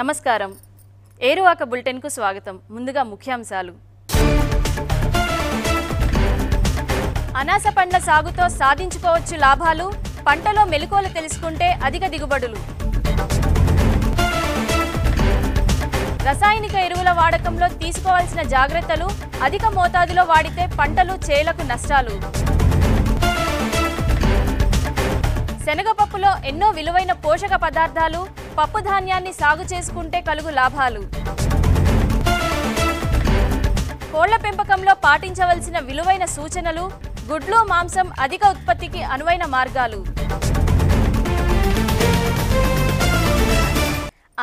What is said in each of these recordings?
నమస్కారం. ఏరువాక బులెటిన్కు స్వాగతం. ముందుగా ముఖ్యాంశాలు. అనాస పండ్ల సాగుతో సాధించుకోవచ్చు లాభాలు. పంటలో మెలకువలు తెలుసుకుంటే అధిక దిగుబడులు. రసాయనిక ఎరువుల వాడకంలో తీసుకోవాల్సిన జాగ్రత్తలు. అధిక మోతాదులో వాడితే పంటలు చేలకు నష్టాలు. శనగపప్పులో ఎన్నో విలువైన పోషక పదార్థాలు. పప్పు ధాన్యాన్ని సాగు చేసుకుంటే కలుగు లాభాలు. కోళ్ల పెంపకంలో పాటించవలసిన విలువైన సూచనలు. గుడ్లు మాంసం అధిక ఉత్పత్తికి అనువైన మార్గాలు.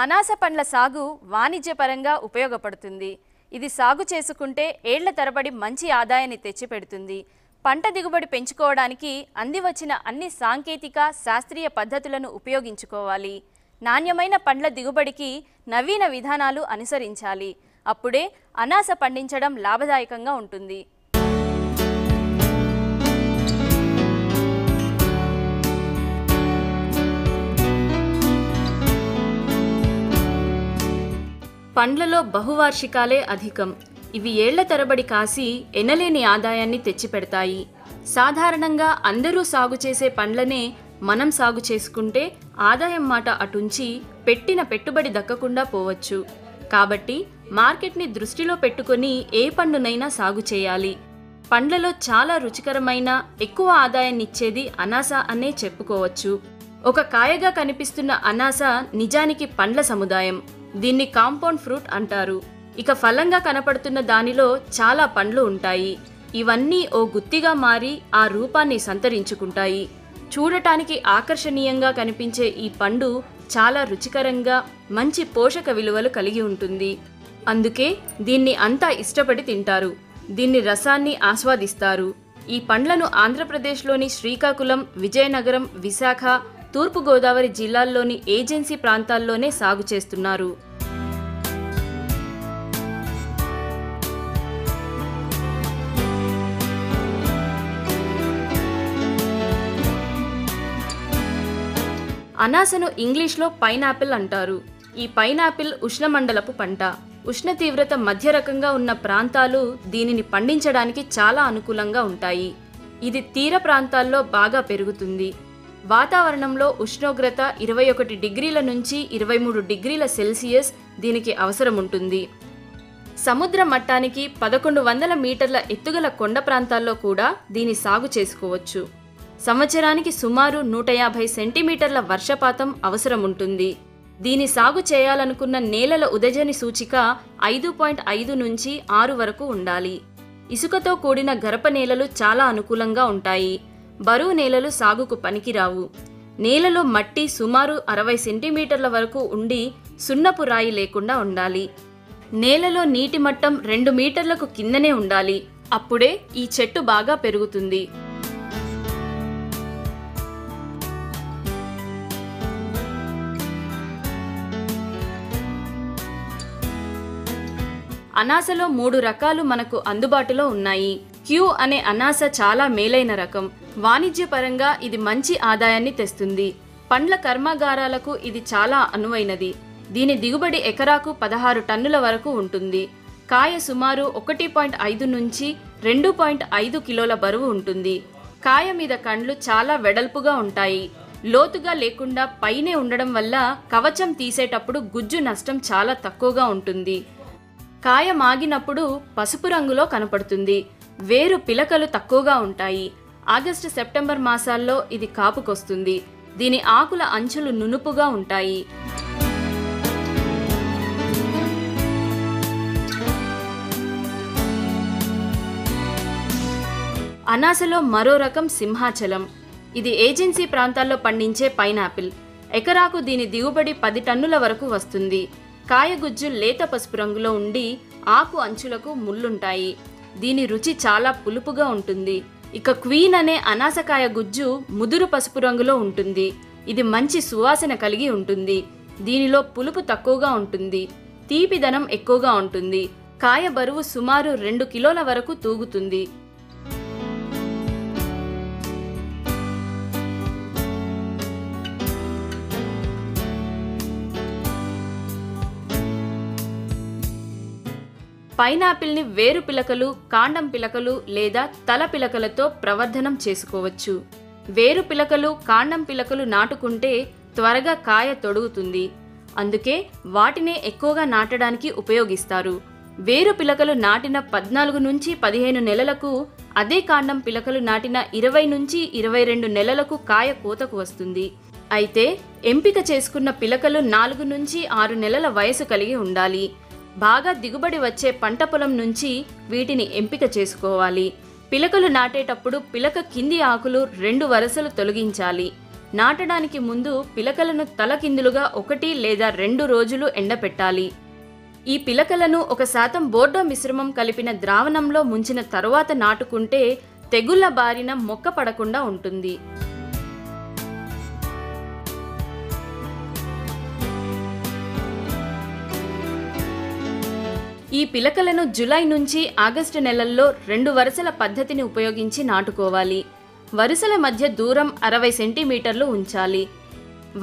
అనాస పండ్ల సాగు వాణిజ్యపరంగా ఉపయోగపడుతుంది. ఇది సాగు చేసుకుంటే ఏళ్ల తరబడి మంచి ఆదాయాన్ని తెచ్చిపెడుతుంది. పంట దిగుబడి పెంచుకోవడానికి అందివచ్చిన అన్ని సాంకేతిక శాస్త్రీయ పద్ధతులను ఉపయోగించుకోవాలి. నాణ్యమైన పండ్ల దిగుబడికి నవీన విధానాలు అనుసరించాలి. అప్పుడే అనాస పండించడం లాభదాయకంగా ఉంటుంది. పండ్లలో బహువార్షికాలే అధికం. ఇవి ఏళ్ల తరబడి కాసి ఎనలేని ఆదాయాన్ని తెచ్చిపెడతాయి. సాధారణంగా అందరూ సాగు చేసే పండ్లనే మనం సాగు చేసుకుంటే ఆదాయం మాట అటుంచి పెట్టిన పెట్టుబడి దక్కకుండా పోవచ్చు. కాబట్టి మార్కెట్ని దృష్టిలో పెట్టుకొని ఏ పండునైనా సాగు చేయాలి. పండ్లలో చాలా రుచికరమైన ఎక్కువ ఆదాయాన్నిచ్చేది అనాస అనే చెప్పుకోవచ్చు. ఒక కాయగా కనిపిస్తున్న అనాస నిజానికి పండ్ల సముదాయం. దీన్ని కాంపౌండ్ ఫ్రూట్ అంటారు. ఇక ఫలంగా కనపడుతున్న దానిలో చాలా పండ్లు ఉంటాయి. ఇవన్నీ ఓ గుత్తిగా మారి ఆ రూపాన్ని సంతరించుకుంటాయి. చూడటానికి ఆకర్షణీయంగా కనిపించే ఈ పండు చాలా రుచికరంగా మంచి పోషక విలువలు కలిగి ఉంటుంది. అందుకే దీన్ని అంతా ఇష్టపడి తింటారు. దీన్ని రసాన్ని ఆస్వాదిస్తారు. ఈ పండ్లను ఆంధ్రప్రదేశ్లోని శ్రీకాకుళం, విజయనగరం, విశాఖ, తూర్పుగోదావరి జిల్లాల్లోని ఏజెన్సీ ప్రాంతాల్లోనే సాగు చేస్తున్నారు. అనాసను ఇంగ్లీష్లో పైనాపిల్ అంటారు. ఈ పైనాపిల్ ఉష్ణమండలపు పంట. ఉష్ణ తీవ్రత మధ్య రకంగా ఉన్న ప్రాంతాలు దీనిని పండించడానికి చాలా అనుకూలంగా ఉంటాయి. ఇది తీర ప్రాంతాల్లో బాగా పెరుగుతుంది. వాతావరణంలో ఉష్ణోగ్రత 21 డిగ్రీల నుంచి 23 డిగ్రీల సెల్సియస్ దీనికి అవసరం ఉంటుంది. సముద్ర మట్టానికి 1100 మీటర్ల ఎత్తుగల కొండ ప్రాంతాల్లో కూడా దీని సాగు చేసుకోవచ్చు. సంవత్సరానికి సుమారు 150 సెంటీమీటర్ల వర్షపాతం అవసరం ఉంటుంది. దీని సాగు చేయాలనుకున్న నేలల ఉదజని సూచిక 5.5 నుంచి 6 వరకు ఉండాలి. ఇసుకతో కూడిన గరప నేలలు చాలా అనుకూలంగా ఉంటాయి. బరువు నేలలు సాగుకు పనికిరావు. నేలలో మట్టి సుమారు 60 సెంటీమీటర్ల వరకు ఉండి సున్నపు రాయి లేకుండా ఉండాలి. నేలలో నీటి మట్టం 2 మీటర్లకు కిందనే ఉండాలి. అప్పుడే ఈ చెట్టు బాగా పెరుగుతుంది. అనాసలో 3 రకాలు మనకు అందుబాటులో ఉన్నాయి. క్యూ అనే అనాస చాలా మేలైన రకం. వాణిజ్యపరంగా ఇది మంచి ఆదాయాన్ని తెస్తుంది. పండ్ల కర్మాగారాలకు ఇది చాలా అనువైనది. దీని దిగుబడి ఎకరాకు 16 టన్నుల వరకు ఉంటుంది. కాయ సుమారు 1.5 నుంచి 2.5 కిలోల బరువు ఉంటుంది. కాయ మీద కండ్లు చాలా వెడల్పుగా ఉంటాయి. లోతుగా లేకుండా పైనే ఉండడం వల్ల కవచం తీసేటప్పుడు గుజ్జు నష్టం చాలా తక్కువగా ఉంటుంది. కాయ మాగినప్పుడు పసుపు రంగులో కనపడుతుంది. వేరు పిలకలు తక్కువగా ఉంటాయి. ఆగస్టు, సెప్టెంబర్ మాసాల్లో ఇది కాపుకొస్తుంది. దీని ఆకుల అంచులు నునుపుగా ఉంటాయి. అనాసలో మరో రకం సింహాచలం. ఇది ఏజెన్సీ ప్రాంతాల్లో పండించే పైనాపిల్. ఎకరాకు దీని దిగుబడి 10 టన్నుల వరకు వస్తుంది. కాయగుజ్జు లేత పసుపు రంగులో ఉండి ఆకు అంచులకు ముళ్ళుంటాయి. దీని రుచి చాలా పులుపుగా ఉంటుంది. ఇక క్వీన్ అనే అనాసకాయ గుజ్జు ముదురు పసుపు రంగులో ఉంటుంది. ఇది మంచి సువాసన కలిగి ఉంటుంది. దీనిలో పులుపు తక్కువగా ఉంటుంది. తీపిదనం ఎక్కువగా ఉంటుంది. కాయ బరువు సుమారు 2 కిలోల వరకు తూగుతుంది. పైనాపిల్ని వేరు పిలకలు, కాండం పిలకలు లేదా తల పిలకలతో ప్రవర్ధనం చేసుకోవచ్చు. వేరు పిలకలు, కాండం పిలకలు నాటుకుంటే త్వరగా కాయ తొడుగుతుంది. అందుకే వాటినే ఎక్కువగా నాటడానికి ఉపయోగిస్తారు. వేరు పిలకలు నాటిన 14 నుంచి 15 నెలలకు, అదే కాండం పిలకలు నాటిన 20 నుంచి 22 నెలలకు కాయ కోతకు వస్తుంది. అయితే ఎంపిక చేసుకున్న పిలకలు 4 నుంచి 6 నెలల వయసు కలిగి ఉండాలి. బాగా దిగుబడి వచ్చే పంట పొలం నుంచి వీటిని ఎంపిక చేసుకోవాలి. పిలకలు నాటేటప్పుడు పిలక కింది ఆకులు 2 వరుసలు తొలగించాలి. నాటడానికి ముందు పిలకలను తలకిందులుగా 1 లేదా 2 రోజులు ఎండపెట్టాలి. ఈ పిలకలను 1% బోర్డో మిశ్రమం కలిపిన ద్రావణంలో ముంచిన తరువాత నాటుకుంటే తెగుళ్ల బారిన మొక్క పడకుండా ఉంటుంది. ఈ పిలకలను జూలై నుంచి ఆగస్టు నెలల్లో 2 వరుసల పద్ధతిని ఉపయోగించి నాటుకోవాలి. వరుసల మధ్య దూరం 60 సెంటీమీటర్లు ఉంచాలి.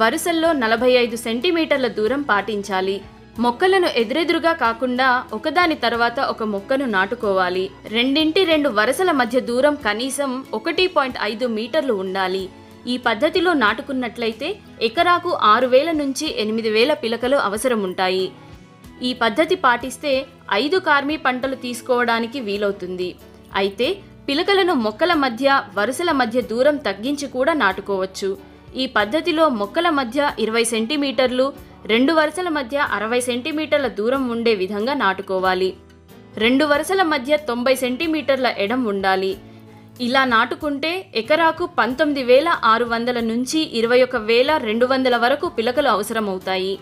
వరుసల్లో 45 సెంటీమీటర్ల దూరం పాటించాలి. మొక్కలను ఎదురెదురుగా కాకుండా ఒకదాని తర్వాత ఒక మొక్కను నాటుకోవాలి. 2 వరుసల మధ్య దూరం కనీసం 1.5 మీటర్లు ఉండాలి. ఈ పద్ధతిలో నాటుకున్నట్లయితే ఎకరాకు 6,000 నుంచి 8,000 పిలకలు అవసరం ఉంటాయి. ఈ పద్ధతి పాటిస్తే 5 కార్మి పంటలు తీసుకోవడానికి వీలవుతుంది. అయితే పిలకలను మొక్కల మధ్య, వరుసల మధ్య దూరం తగ్గించి కూడా నాటుకోవచ్చు. ఈ పద్ధతిలో మొక్కల మధ్య 20 సెంటీమీటర్లు, 2 వరుసల మధ్య 60 సెంటీమీటర్ల దూరం ఉండే విధంగా నాటుకోవాలి. 2 వరుసల మధ్య 90 సెంటీమీటర్ల ఎడం ఉండాలి. ఇలా నాటుకుంటే ఎకరాకు 19,600 నుంచి 21,200 వరకు పిలకలు అవసరమవుతాయి.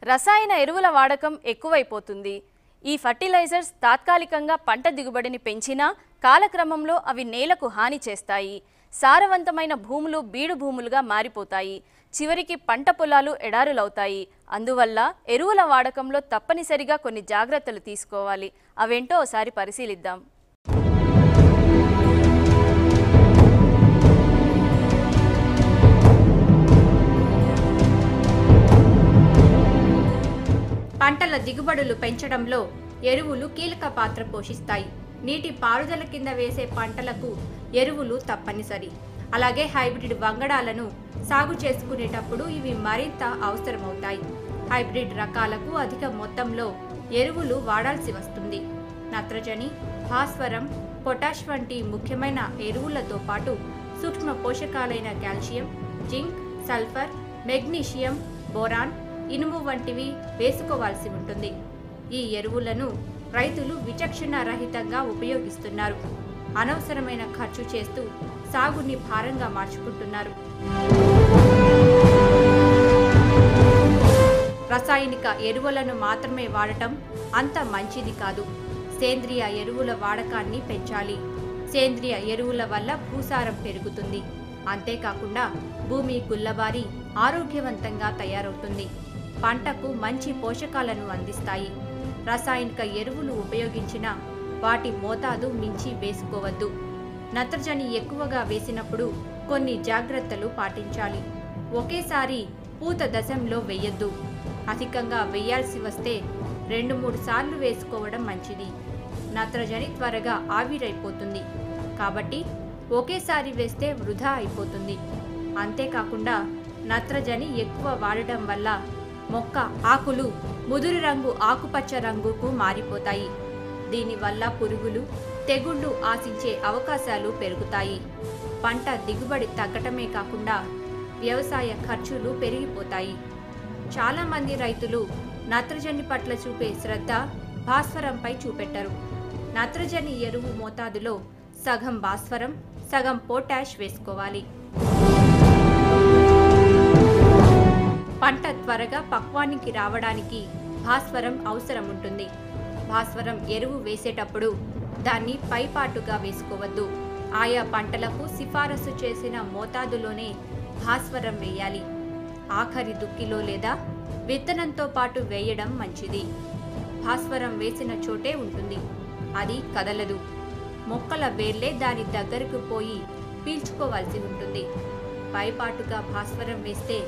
రసాయన ఎరువుల వాడకం ఎక్కువైపోతుంది. ఈ ఫర్టిలైజర్స్ తాత్కాలికంగా పంట దిగుబడిని పెంచినా కాలక్రమంలో అవి నేలకు హాని చేస్తాయి. సారవంతమైన భూములు బీడు భూములుగా మారిపోతాయి. చివరికి పంట పొలాలు ఎడారులవుతాయి. అందువల్ల ఎరువుల వాడకంలో తప్పనిసరిగా కొన్ని జాగ్రత్తలు తీసుకోవాలి. అవేంటో ఒకసారి పరిశీలిద్దాం. పంటల దిగుబడులు పెంచడంలో ఎరువులు కీలక పాత్ర పోషిస్తాయి. నీటి పారుదల కింద వేసే పంటలకు ఎరువులు తప్పనిసరి. అలాగే హైబ్రిడ్ వంగడాలను సాగు చేసుకునేటప్పుడు ఇవి మరింత అవసరమవుతాయి. హైబ్రిడ్ రకాలకు అధిక మొత్తంలో ఎరువులు వాడాల్సి వస్తుంది. నత్రజని, భాస్వరం, పొటాష్ వంటి ముఖ్యమైన ఎరువులతో పాటు సూక్ష్మ పోషకాలైన calcium, zinc, sulphur, magnesium, boron, ఇనుము వంటివి వేసుకోవాల్సి ఉంటుంది. ఈ ఎరువులను రైతులు విచక్షణ రహితంగా ఉపయోగిస్తున్నారు. అనవసరమైన ఖర్చు చేస్తూ సాగుని భారంగా మార్చుకుంటున్నారు. రసాయనిక ఎరువులను మాత్రమే వాడటం అంత మంచిది కాదు. సేంద్రియ ఎరువుల వాడకాన్ని పెంచాలి. సేంద్రియ ఎరువుల వల్ల భూసారం పెరుగుతుంది. అంతేకాకుండా భూమి గుల్లబారి ఆరోగ్యవంతంగా తయారవుతుంది. పంటకు మంచి పోషకాలను అందిస్తాయి. రసాయనిక ఎరువులు ఉపయోగించిన వాటి మోతాదు మించి వేసుకోవద్దు. నత్రజని ఎక్కువగా వేసినప్పుడు కొన్ని జాగ్రత్తలు పాటించాలి. ఒకేసారి పూత దశంలో వేయొద్దు. అధికంగా వేయాల్సి వస్తే 2-3 సార్లు వేసుకోవడం మంచిది. నత్రజని త్వరగా ఆవిరైపోతుంది కాబట్టి ఒకేసారి వేస్తే వృధా అయిపోతుంది. అంతేకాకుండా నత్రజని ఎక్కువ వాడటం వల్ల మొక్క ఆకులు ముదురు రంగు, ఆకుపచ్చ రంగుకు మారిపోతాయి. దీనివల్ల పురుగులు, తెగుళ్లు ఆశించే అవకాశాలు పెరుగుతాయి. పంట దిగుబడి తగ్గటమే కాకుండా వ్యవసాయ ఖర్చులు పెరిగిపోతాయి. చాలామంది రైతులు నత్రజని పట్ల చూపే శ్రద్ధ భాస్వరంపై చూపెట్టరు. నత్రజని ఎరువు మోతాదులో సగం భాస్వరం, సగం పొటాష్ వేసుకోవాలి. పంట త్వరగా పక్వానికి రావడానికి భాస్వరం అవసరం ఉంటుంది. భాస్వరం ఎరువు వేసేటప్పుడు దాన్ని పైపాటుగా వేసుకోవద్దు. ఆయా పంటలకు సిఫారసు చేసిన మోతాదులోనే భాస్వరం వేయాలి. ఆఖరి దుక్కిలో లేదా విత్తనంతో పాటు వేయడం మంచిది. భాస్వరం వేసిన చోటే ఉంటుంది, అది కదలదు. మొక్కల వేర్లే దాని దగ్గరకు పోయి పీల్చుకోవాల్సి ఉంటుంది. పైపాటుగా భాస్వరం వేస్తే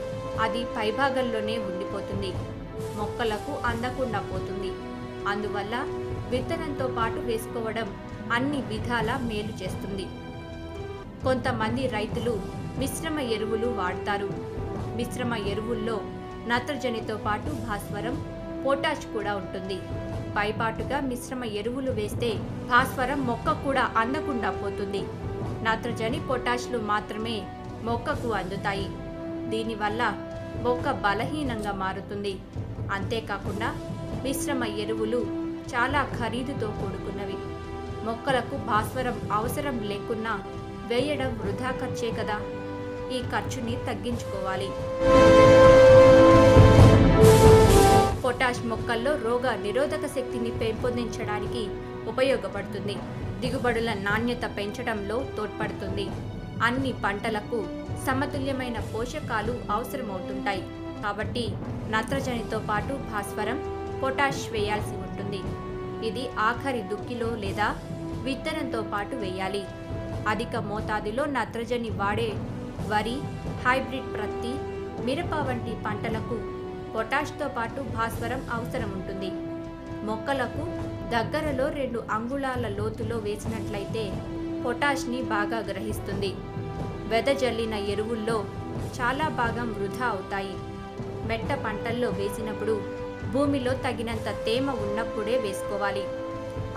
అది పైభాగంలోనే ఉండిపోతుంది, మొక్కలకు అందకుండా పోతుంది. అందువల్ల విత్తనంతో పాటు వేసుకోవడం అన్ని విధాలా మేలు చేస్తుంది. కొంతమంది రైతులు మిశ్రమ ఎరువులు వాడతారు. మిశ్రమ ఎరువుల్లో నత్రజనితో పాటు భాస్వరం, పొటాష్ కూడా ఉంటుంది. పైపాటుగా మిశ్రమ ఎరువులు వేస్తే భాస్వరం మొక్క కూడా అందకుండా పోతుంది. నత్రజని, పొటాష్లు మాత్రమే మొక్కకు అందుతాయి. దీనివల్ల మొక్క బలహీనంగా మారుతుంది. అంతేకాకుండా మిశ్రమ ఎరువులు చాలా ఖరీదుతో కూడుకున్నవి. మొక్కలకు భాస్వరం అవసరం లేకున్నా వేయడం వృధా ఖర్చే కదా. ఈ ఖర్చుని తగ్గించుకోవాలి. పొటాష్ మొక్కల్లో రోగ నిరోధక శక్తిని పెంపొందించడానికి ఉపయోగపడుతుంది. దిగుబడుల నాణ్యత పెంచడంలో తోడ్పడుతుంది. అన్ని పంటలకు సమతుల్యమైన పోషకాలు అవసరమవుతుంటాయి. కాబట్టి నత్రజనితో పాటు భాస్వరం, పొటాష్ వేయాల్సి ఉంటుంది. ఇది ఆఖరి దుక్కిలో లేదా విత్తనంతో పాటు వేయాలి. అధిక మోతాదులో నత్రజని వాడే వరి, హైబ్రిడ్ ప్రత్తి, మిరప వంటి పంటలకు పొటాష్తో పాటు భాస్వరం అవసరం ఉంటుంది. మొక్కలకు దగ్గరలో 2 అంగుళాల లోతులో వేసినట్లయితే పొటాష్ని బాగా గ్రహిస్తుంది. వెదజల్లిన ఎరువుల్లో చాలా భాగం వృధా అవుతాయి. మెట్ట పంటల్లో వేసినప్పుడు భూమిలో తగినంత తేమ ఉన్నప్పుడే వేసుకోవాలి.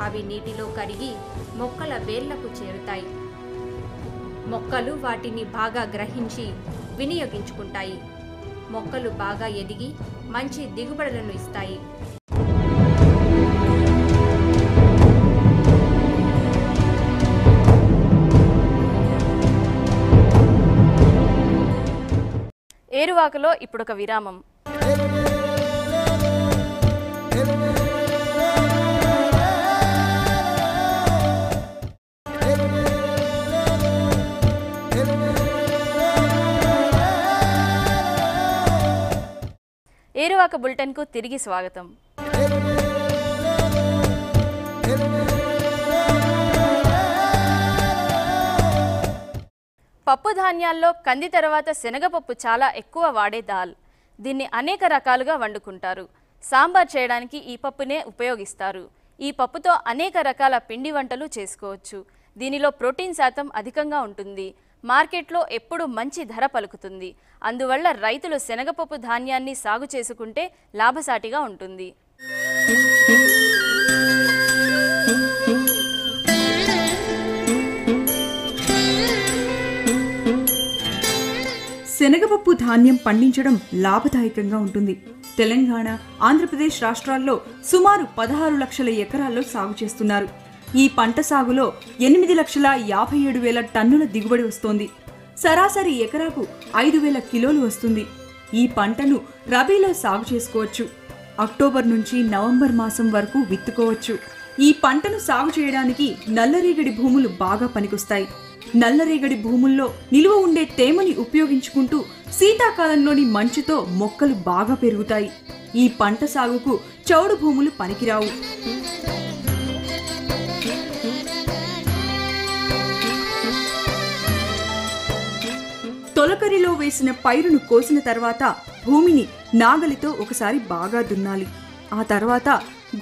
అవి నీటిలో కరిగి మొక్కల వేర్లకు చేరుతాయి. మొక్కలు వాటిని బాగా గ్రహించి వినియోగించుకుంటాయి. మొక్కలు బాగా ఎదిగి మంచి దిగుబడులను ఇస్తాయి. ఏరువాకలో ఇప్పుడొక విరామం. ఏరువాక బులెటిన్కు తిరిగి స్వాగతం. పప్పు ధాన్యాల్లో కంది తర్వాత శనగపప్పు చాలా ఎక్కువ వాడే దాల్. దీన్ని అనేక రకాలుగా వండుకుంటారు. సాంబార్ చేయడానికి ఈ పప్పునే ఉపయోగిస్తారు. ఈ పప్పుతో అనేక రకాల పిండి వంటలు చేసుకోవచ్చు. దీనిలో ప్రోటీన్ శాతం అధికంగా ఉంటుంది. మార్కెట్లో ఎప్పుడు మంచి ధర పలుకుతుంది. అందువల్ల రైతులు శనగపప్పు ధాన్యాన్ని సాగు చేసుకుంటే లాభసాటిగా ఉంటుంది. శనగపప్పు ధాన్యం పండించడం లాభదాయకంగా ఉంటుంది. తెలంగాణ, ఆంధ్రప్రదేశ్ రాష్ట్రాల్లో సుమారు 16 లక్షల ఎకరాల్లో సాగు చేస్తున్నారు. ఈ పంట సాగులో 8,57,000 టన్నుల దిగుబడి వస్తోంది. సరాసరి ఎకరాకు 5,000 కిలోలు వస్తుంది. ఈ పంటను రబీలో సాగు చేసుకోవచ్చు. అక్టోబర్ నుంచి నవంబర్ మాసం వరకు విత్తుకోవచ్చు. ఈ పంటను సాగు చేయడానికి నల్లరేగడి భూములు బాగా పనికొస్తాయి. నల్లరేగడి భూముల్లో నిలువ ఉండే తేమని ఉపయోగించుకుంటూ శీతాకాలంలోని మంచుతో మొక్కలు బాగా పెరుగుతాయి. ఈ పంట సాగుకు చౌడు భూములు పనికిరావు. తొలకరిలో వేసిన పైరును కోసిన తర్వాత భూమిని నాగలితో ఒకసారి బాగా దున్నాలి. ఆ తర్వాత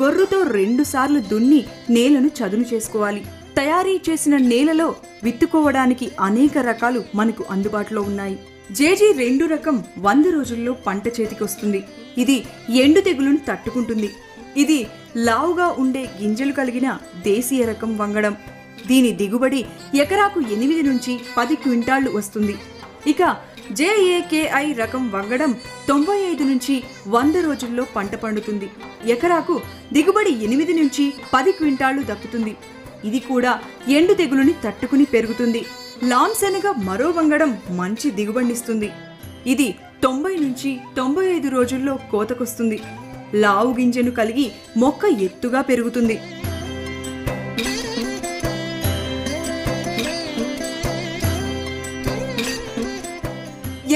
గొర్రుతో 2 సార్లు దున్ని నేలను చదును చేసుకోవాలి. తయారీ చేసిన నేలలో విత్తుకోవడానికి అనేక రకాలు మనకు అందుబాటులో ఉన్నాయి. JG2 రకం 100 రోజుల్లో పంట చేతికొస్తుంది. ఇది ఎండు తెగులును తట్టుకుంటుంది. ఇది లావుగా ఉండే గింజలు కలిగిన దేశీయ రకం వంగడం. దీని దిగుబడి ఎకరాకు 8 నుంచి 10 క్వింటాళ్లు వస్తుంది. ఇక JAKI రకం వంగడం 95 నుంచి 100 రోజుల్లో పంట పండుతుంది. ఎకరాకు దిగుబడి 8 నుంచి 10 క్వింటాళ్లు దక్కుతుంది. ఇది కూడా ఎండు తెగులుని తట్టుకుని పెరుగుతుంది. లామ్ శనగ మరో వంగడం మంచి దిగుబడినిస్తుంది. ఇది 90 నుంచి 95 రోజుల్లో కోతకొస్తుంది. లావు గింజను కలిగి మొక్క ఎత్తుగా పెరుగుతుంది.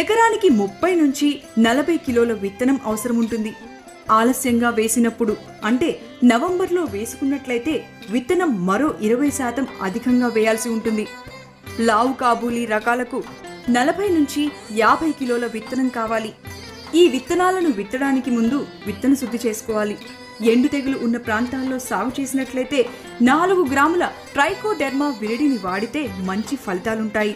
ఎకరానికి 30 నుంచి 40 కిలోల విత్తనం అవసరం ఉంటుంది. ఆలస్యంగా వేసినప్పుడు అంటే నవంబర్లో వేసుకున్నట్లయితే విత్తనం మరో 20% అధికంగా వేయాల్సి ఉంటుంది. లావు కాబూలీ రకాలకు 40 నుంచి 50 కిలోల విత్తనం కావాలి. ఈ విత్తనాలను విత్తడానికి ముందు విత్తన శుద్ధి చేసుకోవాలి. ఎండు తెగులు ఉన్న ప్రాంతాల్లో సాగు చేసినట్లయితే 4 గ్రాముల ట్రైకోడెర్మా విరిడిని వాడితే మంచి ఫలితాలుంటాయి.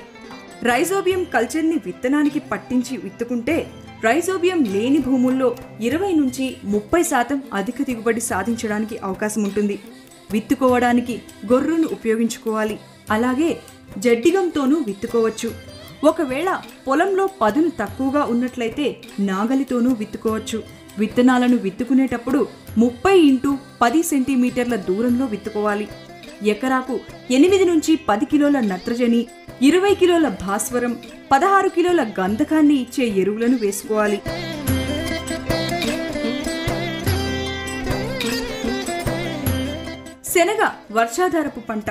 రైజోబియం కల్చర్ని విత్తనానికి పట్టించి విత్తుకుంటే రైజోబియం లేని భూముల్లో 20 నుంచి 30% అధిక దిగుబడి సాధించడానికి అవకాశం ఉంటుంది. విత్తుకోవడానికి గొర్రును ఉపయోగించుకోవాలి. అలాగే జడ్డిగంతోనూ విత్తుకోవచ్చు. ఒకవేళ పొలంలో పదును తక్కువగా ఉన్నట్లయితే నాగలితోనూ విత్తుకోవచ్చు. విత్తనాలను విత్తుకునేటప్పుడు 30 x 10 సెంటీమీటర్ల దూరంలో విత్తుకోవాలి. ఎకరాకు 8 నుంచి 10 కిలోల నత్రజని, 20 కిలోల భాస్వరం, 16 కిలోల గంధకాన్ని ఇచ్చే ఎరువులను వేసుకోవాలి. శనగ వర్షాధారపు పంట.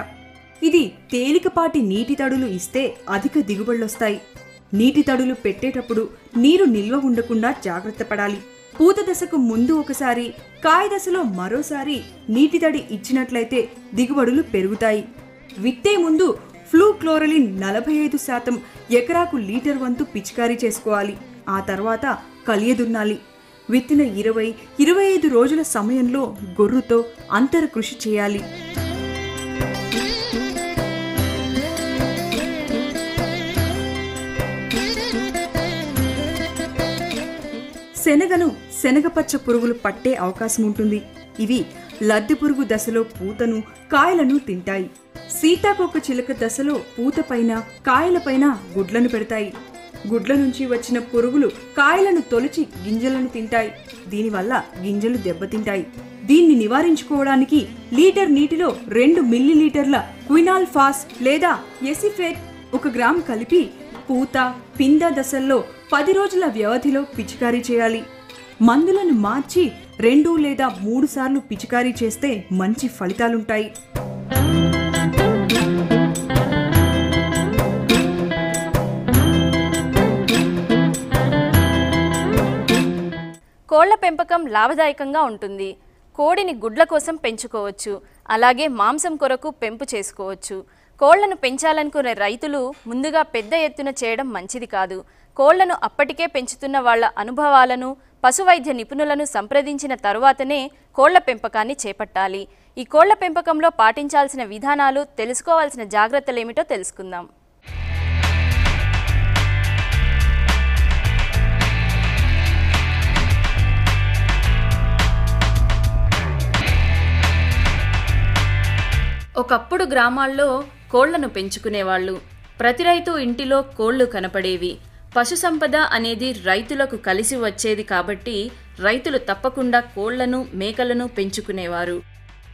ఇది తేలికపాటి నీటి తడులు ఇస్తే అధిక దిగుబడులొస్తాయి. నీటి తడులు పెట్టేటప్పుడు నీరు నిల్వ ఉండకుండా జాగ్రత్త పడాలి. పూత దశకు ముందు ఒకసారి, కాయ దశలో మరోసారి నీటి తడి ఇచ్చినట్లయితే దిగుబడులు పెరుగుతాయి. విత్తే ముందు ఫ్లూక్లోరలిన్ 45% ఎకరాకు లీటర్ వంతు పిచికారీ చేసుకోవాలి. ఆ తర్వాత కలియదున్నాలి. విత్తిన 20-25 రోజుల సమయంలో గొర్రుతో అంతర కృషి చేయాలి. శనగను శనగపచ్చ పురుగులు పట్టే అవకాశం ఉంటుంది. ఇవి లద్దె పురుగు దశలో పూతను, కాయలను తింటాయి. సీతాకోక చిలుక దశలో పూతపైన, కాయలపైన గుడ్లను పెడతాయి. గుడ్ల నుంచి వచ్చిన పురుగులు కాయలను తొలిచి గింజలను తింటాయి. దీనివల్ల గింజలు దెబ్బతింటాయి. దీన్ని నివారించుకోవడానికి లీటర్ నీటిలో 2 మిల్లీలీటర్ల క్వినాల్ ఫాస్ లేదా ఎసిఫేట్ 1 గ్రాము కలిపి పూత, పింద దశల్లో 10 రోజుల వ్యవధిలో పిచికారీ చేయాలి. మందులను మార్చి 2 లేదా 3 సార్లు పిచికారీ చేస్తే మంచి ఫలితాలుంటాయి. కోళ్ల పెంపకం లాభదాయకంగా ఉంటుంది. కోడిని గుడ్ల కోసం పెంచుకోవచ్చు. అలాగే మాంసం కొరకు పెంపు చేసుకోవచ్చు. కోళ్లను పెంచాలనుకునే రైతులు ముందుగా పెద్ద ఎత్తున చేయడం మంచిది కాదు. కోళ్లను అప్పటికే పెంచుతున్న వాళ్ల అనుభవాలను, పశువైద్య నిపుణులను సంప్రదించిన తరువాతనే కోళ్ల పెంపకాన్ని చేపట్టాలి. ఈ కోళ్ల పెంపకంలో పాటించాల్సిన విధానాలు, తెలుసుకోవాల్సిన జాగ్రత్తలేమిటో తెలుసుకుందాం. ఒకప్పుడు గ్రామాల్లో కోళ్లను పెంచుకునేవాళ్ళు. ప్రతి రైతు ఇంటిలో కోళ్లు కనపడేవి. పశు సంపద అనేది రైతులకు కలిసి వచ్చేది కాబట్టి రైతులు తప్పకుండా కోళ్లను, మేకలను పెంచుకునేవారు.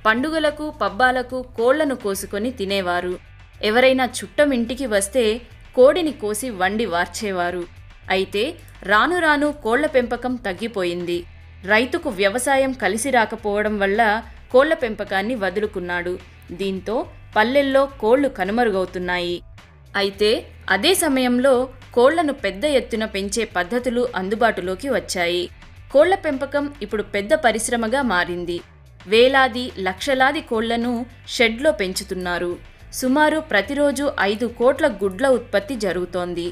పండుగలకు, పబ్బాలకు కోళ్లను కోసుకొని తినేవారు. ఎవరైనా చుట్టం ఇంటికి వస్తే కోడిని కోసి వండి వార్చేవారు. అయితే రాను రాను కోళ్ల పెంపకం తగ్గిపోయింది. రైతుకు వ్యవసాయం కలిసి రాకపోవడం వల్ల కోళ్ల పెంపకాన్ని వదులుకున్నాడు. దీంతో పల్లెల్లో కోళ్లు కనుమరుగవుతున్నాయి. అయితే అదే సమయంలో కోళ్లను పెద్ద ఎత్తున పెంచే పద్ధతులు అందుబాటులోకి వచ్చాయి. కోళ్ల పెంపకం ఇప్పుడు పెద్ద పరిశ్రమగా మారింది. వేలాది, లక్షలాది కోళ్లను షెడ్లో పెంచుతున్నారు. సుమారు ప్రతిరోజు 5 కోట్ల గుడ్ల ఉత్పత్తి జరుగుతోంది.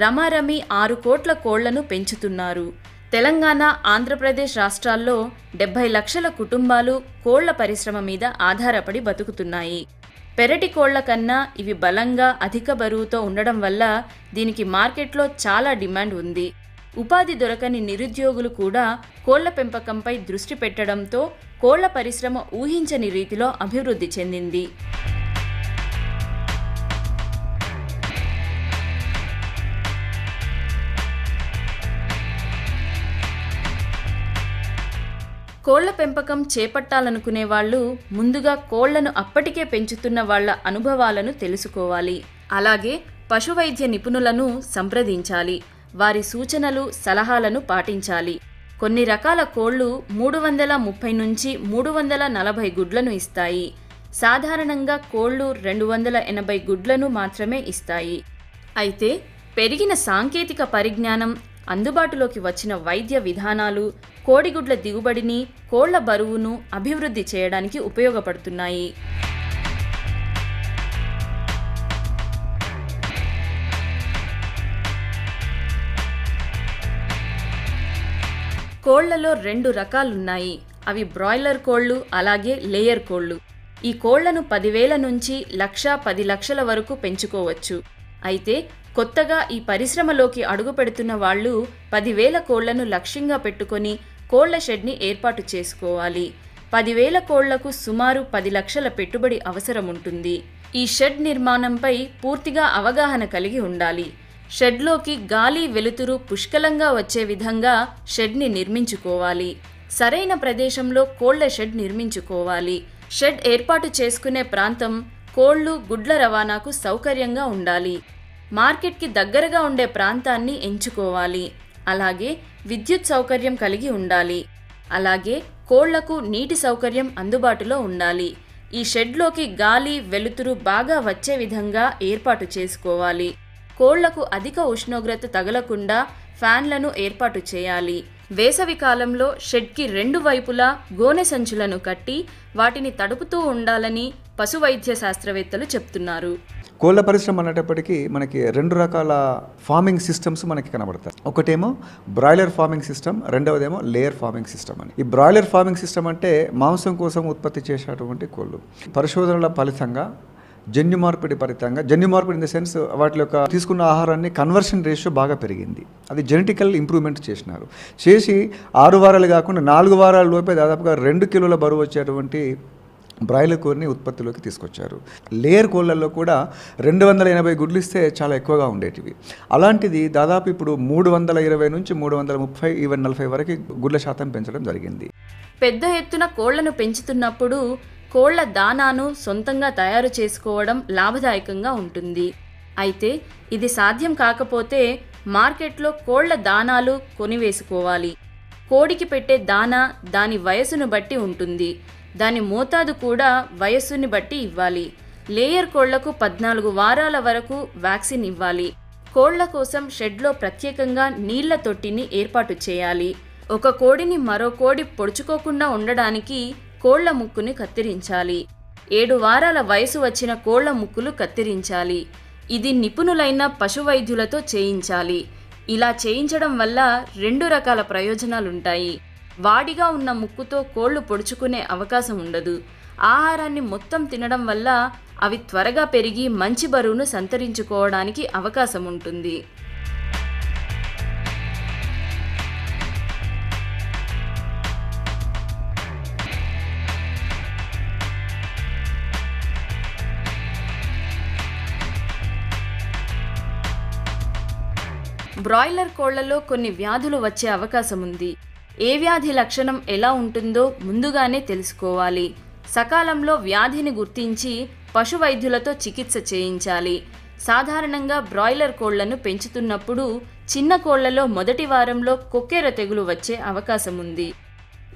రమారమి 6 కోట్ల కోళ్లను పెంచుతున్నారు. తెలంగాణ, ఆంధ్రప్రదేశ్ రాష్ట్రాల్లో 70 లక్షల కుటుంబాలు కోళ్ల పరిశ్రమ మీద ఆధారపడి బతుకుతున్నాయి. పెరటి కోళ్ల కన్నా ఇవి బలంగా, అధిక బరువుతో ఉండడం వల్ల దీనికి మార్కెట్లో చాలా డిమాండ్ ఉంది. ఉపాధి దొరకని నిరుద్యోగులు కూడా కోళ్ల పెంపకంపై దృష్టి పెట్టడంతో కోళ్ల పరిశ్రమ ఊహించని రీతిలో అభివృద్ధి చెందింది. కోళ్ల పెంపకం చేపట్టాలనుకునే వాళ్ళు ముందుగా కోళ్లను అప్పటికే పెంచుతున్న వాళ్ల అనుభవాలను తెలుసుకోవాలి. అలాగే పశువైద్య నిపుణులను సంప్రదించాలి. వారి సూచనలు, సలహాలను పాటించాలి. కొన్ని రకాల కోళ్లు 330 నుంచి 340 గుడ్లను ఇస్తాయి. సాధారణంగా కోళ్లు 280 గుడ్లను మాత్రమే ఇస్తాయి. అయితే పెరిగిన సాంకేతిక పరిజ్ఞానం, అందుబాటులోకి వచ్చిన వైద్య విధానాలు కోడిగుడ్ల దిగుబడిని, కోళ్ల బరువును అభివృద్ధి చేయడానికి ఉపయోగపడుతున్నాయి. కోళ్లలో 2 రకాలున్నాయి. అవి బ్రాయిలర్ కోళ్లు, అలాగే లేయర్ కోళ్లు. ఈ కోళ్లను 10,000 నుంచి 1,10 లక్షల వరకు పెంచుకోవచ్చు. అయితే కొత్తగా ఈ పరిశ్రమలోకి అడుగు పెడుతున్న వాళ్ళు 10,000 కోళ్లను లక్ష్యంగా పెట్టుకొని కోళ్ల షెడ్ని ఏర్పాటు చేసుకోవాలి. 10,000 కోళ్లకు సుమారు 10 లక్షల పెట్టుబడి అవసరం ఉంటుంది. ఈ షెడ్ నిర్మాణంపై పూర్తిగా అవగాహన కలిగి ఉండాలి. షెడ్లోకి గాలి, వెలుతురు పుష్కలంగా వచ్చే విధంగా షెడ్ని నిర్మించుకోవాలి. సరైన ప్రదేశంలో కోళ్ల షెడ్ నిర్మించుకోవాలి. షెడ్ ఏర్పాటు చేసుకునే ప్రాంతం కోళ్లు, గుడ్ల రవాణాకు సౌకర్యంగా ఉండాలి. మార్కెట్కి దగ్గరగా ఉండే ప్రాంతాన్ని ఎంచుకోవాలి. అలాగే విద్యుత్ సౌకర్యం కలిగి ఉండాలి. అలాగే కోళ్లకు నీటి సౌకర్యం అందుబాటులో ఉండాలి. ఈ షెడ్లోకి గాలి, వెలుతురు బాగా వచ్చే విధంగా ఏర్పాటు చేసుకోవాలి. కోళ్లకు అధిక ఉష్ణోగ్రత తగలకుండా ఫ్యాన్లను ఏర్పాటు చేయాలి. వేసవి కాలంలో షెడ్కి 2 వైపులా గోనె సంచులను కట్టి వాటిని తడుపుతూ ఉండాలని పశువైద్య శాస్త్రవేత్తలు చెప్తున్నారు. కోళ్ల పరిశ్రమ అనేటప్పటికీ మనకి 2 రకాల ఫార్మింగ్ సిస్టమ్స్ మనకి కనబడతాయి. ఒకటేమో బ్రాయిలర్ ఫార్మింగ్ సిస్టమ్, రెండవదేమో లేయర్ ఫార్మింగ్ సిస్టమ్ అని. ఈ బ్రాయిలర్ ఫార్మింగ్ సిస్టమ్ అంటే మాంసం కోసం ఉత్పత్తి చేసేటువంటి కోళ్ళు. పరిశోధనల ఫలితంగా జన్యు మార్పిడి ఇన్ ద సెన్స్ వాటి యొక్క తీసుకున్న ఆహారాన్ని కన్వర్షన్ రేషియో బాగా పెరిగింది. అది జెనెటికల్ ఇంప్రూవ్మెంట్ చేసి 6 వారాలు కాకుండా 4 వారాల లోపే దాదాపుగా 2 కిలోల బరువు వచ్చేటువంటి బ్రాయిలర్ కోడిని ఉత్పత్తిలోకి తీసుకొచ్చారు. లేయర్ కోళ్లలో కూడా 280 గుడ్లు ఇస్తే చాలా ఎక్కువగా ఉండేటివి. అలాంటిది దాదాపు ఇప్పుడు 320 నుంచి 330 ఈవెన్ 40 వరకు గుడ్ల శాతం పెంచడం జరిగింది. పెద్ద ఎత్తున కోళ్లను పెంచుతున్నప్పుడు కోళ్ల దానాను సొంతంగా తయారు చేసుకోవడం లాభదాయకంగా ఉంటుంది. అయితే ఇది సాధ్యం కాకపోతే మార్కెట్లో కోళ్ల దానాలు కొనివేసుకోవాలి. కోడికి పెట్టే దానా దాని వయసును బట్టి ఉంటుంది. దాని మోతాదు కూడా వయస్సుని బట్టి ఇవ్వాలి. లేయర్ కోళ్లకు 14 వారాల వరకు వ్యాక్సిన్ ఇవ్వాలి. కోళ్ల కోసం షెడ్లో ప్రత్యేకంగా నీళ్ల తొట్టిని ఏర్పాటు చేయాలి. ఒక కోడిని మరో కోడి పొడుచుకోకుండా ఉండడానికి కోళ్ల ముక్కుని కత్తిరించాలి. 7 వారాల వయసు వచ్చిన కోళ్ల ముక్కులు కత్తిరించాలి. ఇది నిపుణులైన పశువైద్యులతో చేయించాలి. ఇలా చేయించడం వల్ల 2 రకాల ప్రయోజనాలుంటాయి. వాడిగా ఉన్న ముక్కుతో కోళ్లు పొడుచుకునే అవకాశం ఉండదు. ఆహారాన్ని మొత్తం తినడం వల్ల అవి త్వరగా పెరిగి మంచి బరువును సంతరించుకోవడానికి అవకాశం ఉంటుంది. బ్రాయిలర్ కోళ్లలో కొన్ని వ్యాధులు వచ్చే అవకాశం ఉంది. ఏ వ్యాధి లక్షణం ఎలా ఉంటుందో ముందుగానే తెలుసుకోవాలి. సకాలంలో వ్యాధిని గుర్తించి పశువైద్యులతో చికిత్స చేయించాలి. సాధారణంగా బ్రాయిలర్ కోళ్లను పెంచుతున్నప్పుడు చిన్న కోళ్లలో మొదటి వారంలో కొక్కెర తెగులు వచ్చే అవకాశం ఉంది.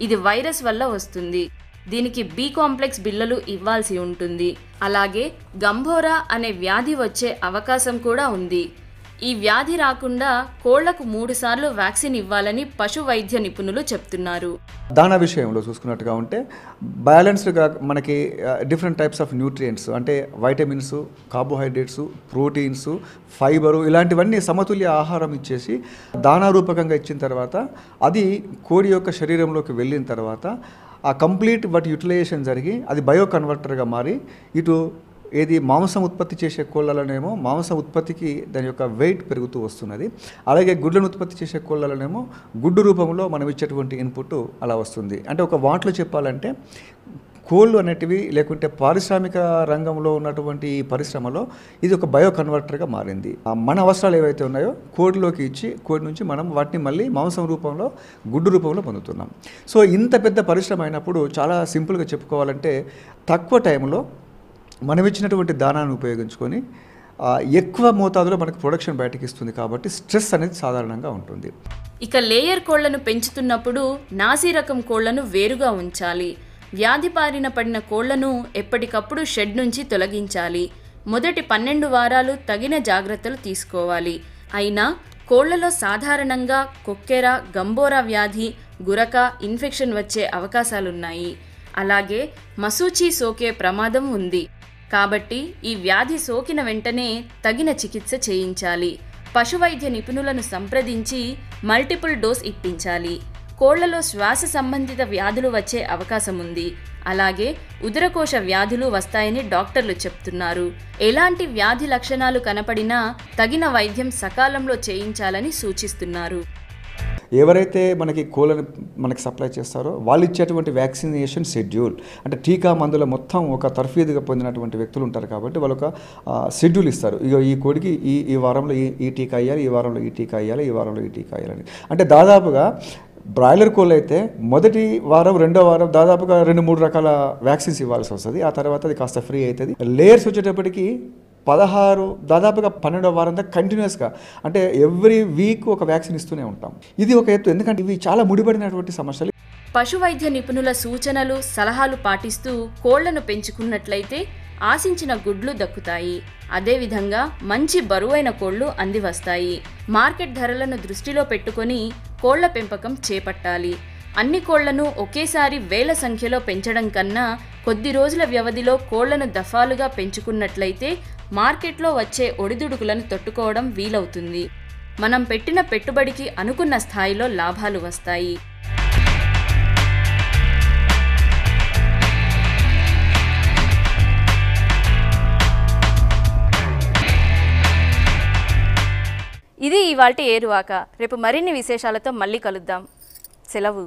ఇది వైరస్ వల్ల వస్తుంది. దీనికి బి కాంప్లెక్స్ బిళ్ళలు ఇవ్వాల్సి ఉంటుంది. అలాగే గంభోరా అనే వ్యాధి వచ్చే అవకాశం కూడా ఉంది. ఈ వ్యాధి రాకుండా కోళ్లకు 3 సార్లు వ్యాక్సిన్ ఇవ్వాలని పశు వైద్య నిపుణులు చెప్తున్నారు. దానా విషయంలో చూసుకున్నట్టుగా ఉంటే బ్యాలెన్స్డ్గా మనకి డిఫరెంట్ టైప్స్ ఆఫ్ న్యూట్రియంట్స్ అంటే వైటమిన్స్, కార్బోహైడ్రేట్స్, ప్రోటీన్స్, ఫైబరు ఇలాంటివన్నీ సమతుల్య ఆహారం ఇచ్చేసి దానా రూపకంగా ఇచ్చిన తర్వాత అది కోడి యొక్క శరీరంలోకి వెళ్ళిన తర్వాత ఆ కంప్లీట్ వాటి యూటిలైజేషన్ జరిగి అది బయో కన్వర్టర్గా మారి ఇటు ఏది మాంసం ఉత్పత్తి చేసే కోళ్ళలోనేమో మాంసం ఉత్పత్తికి దాని యొక్క వెయిట్ పెరుగుతూ వస్తున్నది. అలాగే గుడ్లను ఉత్పత్తి చేసే కోళ్ళలోనేమో గుడ్డు రూపంలో మనం ఇచ్చేటువంటి ఇన్పుట్ అలా వస్తుంది. అంటే ఒక వాటిలో చెప్పాలంటే కోళ్ళు అనేటివి లేకుంటే పారిశ్రామిక రంగంలో ఉన్నటువంటి ఈ పరిశ్రమలో ఇది ఒక బయో కన్వర్టర్గా మారింది. మన అవసరాలు ఏవైతే ఉన్నాయో కోడిలోకి ఇచ్చి కోడి నుంచి మనం వాటిని మళ్ళీ మాంసం రూపంలో గుడ్డు రూపంలో పొందుతున్నాం. సో ఇంత పెద్ద పరిశ్రమ అయినప్పుడు చాలా సింపుల్గా చెప్పుకోవాలంటే తక్కువ టైంలో మనం ఇచ్చినటువంటి దానాన్ని ఉపయోగించుకొని ఎక్కువ మోతాదులో మనకు ప్రొడక్షన్ బయటకి ఇస్తుంది. కాబట్టి స్ట్రెస్ అనేది సాధారణంగా ఉంటుంది. ఇక లేయర్ కోళ్లను పెంచుతున్నప్పుడు నాసి రకం కోళ్లను వేరుగా ఉంచాలి. వ్యాధి బారిన పడిన కోళ్లను ఎప్పటికప్పుడు షెడ్ నుంచి తొలగించాలి. మొదటి 12 వారాలు తగిన జాగ్రత్తలు తీసుకోవాలి. అయినా కోళ్లలో సాధారణంగా కొక్కెర, గంబోరా వ్యాధి, గురక, ఇన్ఫెక్షన్ వచ్చే అవకాశాలున్నాయి. అలాగే మసూచి సోకే ప్రమాదం ఉంది. కాబట్టి ఈ వ్యాధి సోకిన వెంటనే తగిన చికిత్స చేయించాలి. పశువైద్య నిపుణులను సంప్రదించి మల్టిపుల్ డోస్ ఇప్పించాలి. కోళ్లలో శ్వాస సంబంధిత వ్యాధులు వచ్చే అవకాశం ఉంది. అలాగే ఉదరకోశ వ్యాధులు వస్తాయని డాక్టర్లు చెప్తున్నారు. ఎలాంటి వ్యాధి లక్షణాలు కనపడినా తగిన వైద్యం సకాలంలో చేయించాలని సూచిస్తున్నారు. ఎవరైతే మనకి కోళ్ళని మనకి సప్లై చేస్తారో వాళ్ళు ఇచ్చేటువంటి వ్యాక్సినేషన్ షెడ్యూల్, అంటే టీకా మందుల మొత్తం ఒక తర్ఫీదుగా పొందినటువంటి వ్యక్తులు ఉంటారు కాబట్టి వాళ్ళు ఒక షెడ్యూల్ ఇస్తారు. ఇక ఈ కోడికి ఈ వారంలో ఈ టీకా వేయాలి, ఈ వారంలో ఈ టీకా వేయాలి, ఈ వారంలో ఈ టీకా వేయాలని. అంటే దాదాపుగా బ్రాయిలర్ కోళ్ళు అయితే మొదటి వారం రెండో వారం దాదాపుగా 2-3 రకాల వ్యాక్సిన్స్ ఇవ్వాల్సి వస్తుంది. ఆ తర్వాత అది కాస్త ఫ్రీ అవుతుంది. లేయర్స్ వచ్చేటప్పటికి 16 దాదాపుగా 12వ వారం దాకా కంటిన్యూస్గా, అంటే ఎవ్రీ వీక్ ఒక వ్యాక్సిన్ ఇస్తూనే ఉంటాం. ఇది ఒక ఎత్తు, ఎందుకంటే ఇవి చాలా ముడిపడినటువంటి సమస్యలు. పశువైద్య నిపుణుల సూచనలు సలహాలు పాటిస్తూ కోళ్లను పెంచుకున్నట్లయితే ఆశించిన గుడ్లు దక్కుతాయి. అదేవిధంగా మంచి బరువైన కోళ్లు అందివస్తాయి. మార్కెట్ ధరలను దృష్టిలో పెట్టుకొని కోళ్ల పెంపకం చేపట్టాలి. అన్ని కోళ్లను ఒకేసారి వేల సంఖ్యలో పెంచడం కన్నా కొద్ది రోజుల వ్యవధిలో కోళ్లను దఫాలుగా పెంచుకున్నట్లయితే మార్కెట్లో వచ్చే ఒడిదుడుకులను తట్టుకోవడం వీలవుతుంది. మనం పెట్టిన పెట్టుబడికి అనుకున్న స్థాయిలో లాభాలు వస్తాయి. ఇది ఇవాల్టి ఏరువాక. రేపు మరిన్ని విశేషాలతో మళ్ళీ కలుద్దాం. సెలవు.